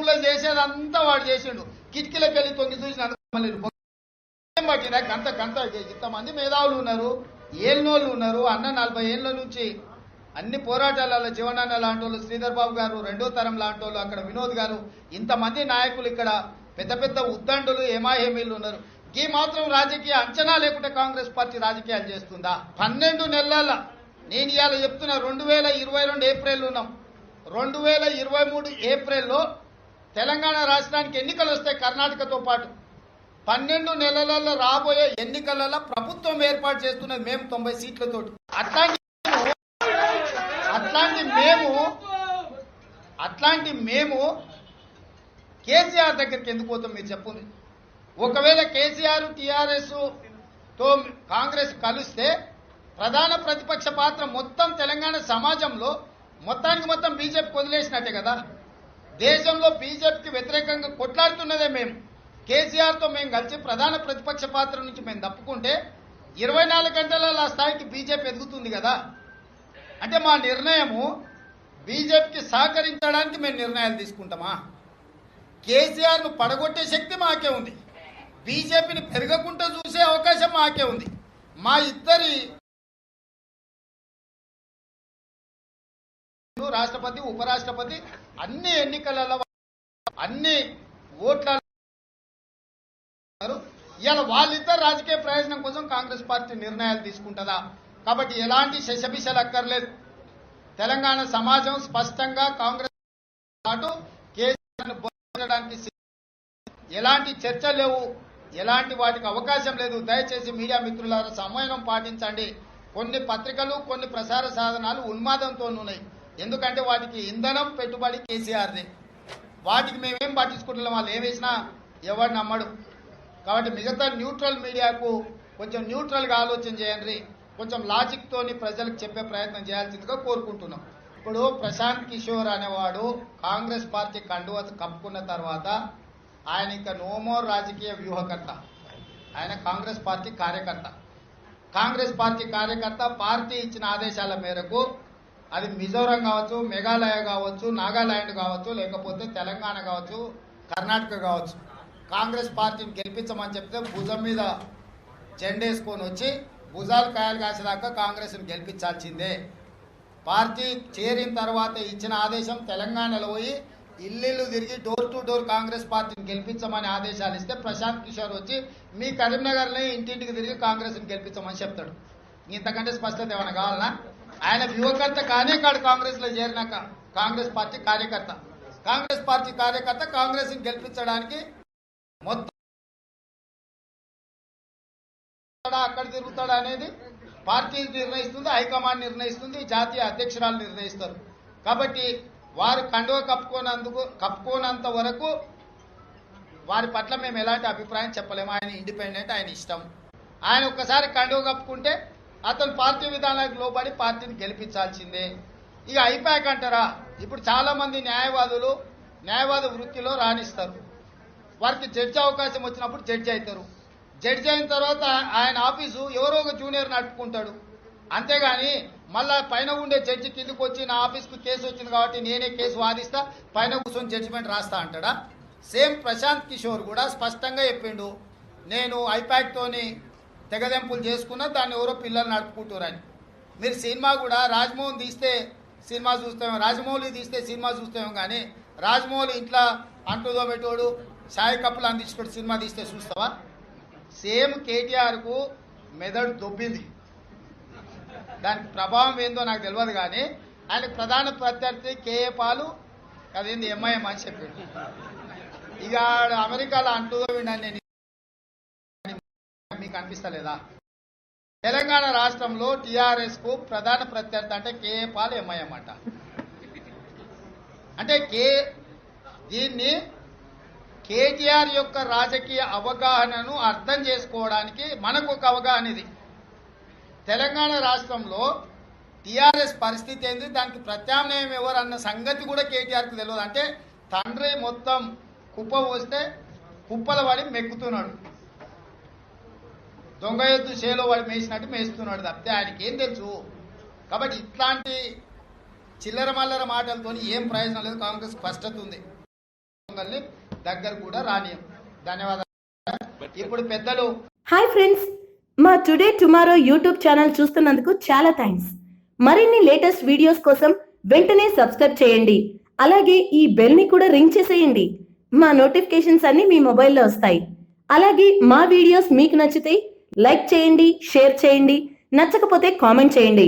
రూమ్లో చేసేదంతా వాడు చేసిండు. కిటికీలకు వెళ్ళి తొంగి చూసిన పట్టినా గంత ఇంతమంది మేధావులు ఉన్నారు, ఏళ్ళనోళ్ళు ఉన్నారు. అన్న 40 ఏళ్ళ నుంచి అన్ని పోరాటాలలో జీవనాన్న లాంటి వాళ్ళు, శ్రీధర్ బాబు గారు రెండో తరం లాంటి వాళ్ళు, అక్కడ వినోద్ గారు, ఇంతమంది నాయకులు, ఇక్కడ పెద్ద పెద్ద ఉద్దండులు, ఏమాహేమీలు ఉన్నారు. ఈ మాత్రం రాజకీయ అంచనా లేకుంటే కాంగ్రెస్ పార్టీ రాజకీయాలు చేస్తుందా? 12 నెలల నేను ఇవాళ చెప్తున్నా, 2022 ఏప్రిల్ ఉన్నాం. 2023 ఏప్రిల్లో తెలంగాణ రాష్ట్రానికి ఎన్నికలు వస్తాయి కర్ణాటకతో పాటు. 12 నెలలలో రాబోయే ఎన్నికలలో ప్రభుత్వం ఏర్పాటు చేస్తున్నది మేము 90 సీట్లతోటి. అట్లాంటి మేము కేసీఆర్ దగ్గరికి ఎందుకు పోతాం మీరు చెప్పండి. ఒకవేళ కేసీఆర్ టీఆర్ఎస్ తో కాంగ్రెస్ కలిస్తే ప్రధాన ప్రతిపక్ష పాత్ర మొత్తం తెలంగాణ సమాజంలో మొత్తానికి మొత్తం బీజేపీకి వదిలేసినట్టే కదా. దేశంలో బీజేపీకి వ్యతిరేకంగా కొట్లాడుతున్నదే మేము. కేసీఆర్తో మేము కలిసి ప్రధాన ప్రతిపక్ష పాత్ర నుంచి మేము తప్పుకుంటే 24 గంటల ఆ స్థాయికి బీజేపీ ఎదుగుతుంది కదా. అంటే మా నిర్ణయము బీజేపీకి సహకరించడానికి మేము నిర్ణయాలు తీసుకుంటామా? కేసీఆర్ను పడగొట్టే శక్తి మాకే ఉంది, బీజేపీని పెరగకుండా చూసే అవకాశం మాకే ఉంది. మా ఇద్దరి రాష్ట్రపతి, ఉపరాష్ట్రపతి అన్ని ఎన్నికలలో అన్ని ఓట్ల ఇవాళ వాళ్ళిద్దరు రాజకీయ ప్రయోజనం కోసం కాంగ్రెస్ పార్టీ నిర్ణయాలు తీసుకుంటుందా? కాబట్టి ఎలాంటి శశబిషలు అక్కర్లేదు. తెలంగాణ సమాజం స్పష్టంగా కాంగ్రెస్ పాటు కేసీఆర్ను బోధించడానికి ఎలాంటి చర్చ లేవు, ఎలాంటి వాటికి అవకాశం లేదు. దయచేసి మీడియా మిత్రులారా సమన్వయం పాటించండి. కొన్ని పత్రికలు, కొన్ని ప్రసార సాధనాలు ఉన్మాదంతో ఉన్నాయి. ఎందుకంటే వాటికి ఇంధనం పెట్టుబడి కేసీఆర్ది. వాటికి మేమేం పట్టించుకుంటున్నాం, వాళ్ళు ఏమేసినా ఎవరు నమ్మడు. కాబట్టి మిగతా న్యూట్రల్ మీడియాకు కొంచెం న్యూట్రల్గా ఆలోచన చేయండి, కొంచెం లాజిక్ తోని ప్రజలకు చెప్పే ప్రయత్నం చేయాల్సిందిగా కోరుకుంటున్నాం. ఇప్పుడు ప్రశాంత్ కిషోర్ అనేవాడు కాంగ్రెస్ పార్టీ కండువ కప్పుకున్న తర్వాత ఆయన ఇంకా నోమోర్ రాజకీయ వ్యూహకర్త, ఆయన కాంగ్రెస్ పార్టీ కార్యకర్త. కాంగ్రెస్ పార్టీ కార్యకర్త పార్టీ ఇచ్చిన ఆదేశాల మేరకు, అది మిజోరం కావచ్చు, మేఘాలయ కావచ్చు, నాగాలాండ్ కావచ్చు, లేకపోతే తెలంగాణ కావచ్చు, కర్ణాటక కావచ్చు, కాంగ్రెస్ పార్టీని గెలిపించమని చెప్తే భుజం మీద జెండేసుకొని వచ్చి భుజాలు కాయలు కాసేదాకా కాంగ్రెస్ని గెలిపించాల్సిందే. పార్టీ చేరిన తర్వాత ఇచ్చిన ఆదేశం తెలంగాణలో పోయి ఇల్లు తిరిగి డోర్ టు డోర్ కాంగ్రెస్ పార్టీని గెలిపించమని ఆదేశాలు ఇస్తే ప్రశాంత్ కిషోర్ వచ్చి మీ కరీంనగర్ని ఇంటింటికి తిరిగి కాంగ్రెస్ని గెలిపించమని చెప్తాడు. ఇంతకంటే స్పష్టత ఏమైనా కావాలనా? ఆయన వ్యూహకర్త కానే కాడు. కాంగ్రెస్లో చేరినాక కాంగ్రెస్ పార్టీ కార్యకర్త, కాంగ్రెస్ పార్టీ కార్యకర్త కాంగ్రెస్ని గెలిపించడానికి మొత్తం అక్కడ తిరుగుతాడు అనేది పార్టీ నిర్ణయిస్తుంది, హైకమాండ్ నిర్ణయిస్తుంది, జాతీయ అధ్యక్షురాలు నిర్ణయిస్తారు. కాబట్టి వారు కండువ కప్పుకోనంత వరకు వారి పట్ల మేము ఎలాంటి అభిప్రాయం చెప్పలేము. ఆయన ఇండిపెండెంట్, ఆయన ఇష్టం. ఆయన ఒక్కసారి కండువ కప్పుకుంటే అతను పార్టీ విధానానికి లోబడి పార్టీని గెలిపించాల్సిందే. ఇక అయిపోయాక అంటారా? ఇప్పుడు చాలా మంది న్యాయవాద వృత్తిలో రాణిస్తారు. వారికి జడ్జి అవకాశం వచ్చినప్పుడు జడ్జి అవుతారు. జడ్జి అయిన తర్వాత ఆయన ఆఫీసు ఎవరో ఒక జూనియర్ నడుపుకుంటాడు. అంతేగాని మళ్ళా పైన ఉండే జడ్జి కిందకు వచ్చి నా ఆఫీస్కు కేసు వచ్చింది కాబట్టి నేనే కేసు వాదిస్తా, పైన కూర్చొని జడ్జిమెంట్ రాస్తా అంటాడా? సేమ్ ప్రశాంత్ కిషోర్ కూడా స్పష్టంగా చెప్పిండు, నేను ఐపాక్తోని తెగదెంపులు చేసుకున్నా, దాన్ని ఎవరో పిల్లలు నడుపుకుంటారని. మీరు సినిమా కూడా రాజమౌళి తీస్తే సినిమా చూస్తామేమో, రాజమౌళి తీస్తే సినిమా చూస్తామేమో, కానీ రాజమౌళి ఇంట్లో అంటుదో పెట్టోడు సాయి కప్పులు అందించుకోడు సినిమా తీస్తే చూస్తావా? సేమ్ కేటీఆర్కు మెదడు దొబ్బింది. దానికి ప్రభావం ఏందో నాకు తెలియదు, కానీ ఆయనకు ప్రధాన ప్రత్యర్థి కేఏ పాలు అదేంది ఎంఐఎం అని చెప్పాడు. ఇక అమెరికాలో అంటుదో వినండి, మీకు అనిపిస్తలేదా? తెలంగాణ రాష్ట్రంలో టీఆర్ఎస్ కు ప్రధాన ప్రత్యర్థి అంటే కేఏ పాల్ ఎంఐఎం అంట. అంటే దీన్ని కేటీఆర్ యొక్క రాజకీయ అవగాహనను అర్థం చేసుకోవడానికి మనకు ఒక అవగాహన ఇది. తెలంగాణ రాష్ట్రంలో టీఆర్ఎస్ పరిస్థితి ఏంది, దానికి ప్రత్యామ్నాయం ఎవరు అన్న సంగతి కూడా కేటీఆర్కి తెలియదు. అంటే తండ్రి మొత్తం కుప్ప పోస్తే కుప్పల వాడి మెక్కుతున్నాడు, దొంగ ఎద్దు చేలో వాడి మేసినట్టు మేస్తున్నాడు తప్పితే ఆయనకి ఏం తెలుసు? కాబట్టి ఇట్లాంటి చిల్లర మల్లర మాటలతో ఏం ప్రయోజనం లేదు. కాంగ్రెస్ స్పష్టత ఉంది. దగ్గర కూడా రానియం. ధన్యవాదాలు. ఇప్పుడు పెద్దలు హాయ్ ఫ్రెండ్స్, మా టుడే టుమారో యూట్యూబ్ ఛానల్ చూస్తున్నందుకు చాలా థ్యాంక్స్. మరిన్ని లేటెస్ట్ వీడియోస్ కోసం వెంటనే సబ్స్క్రైబ్ చేయండి. అలాగే ఈ బెల్ ని కూడా రింగ్ చేసేయండి. మా నోటిఫికేషన్స్ అన్ని మీ మొబైల్లో వస్తాయి. అలాగే మా వీడియోస్ మీకు నచ్చితే లైక్ చేయండి, షేర్ చేయండి, నచ్చకపోతే కామెంట్ చేయండి.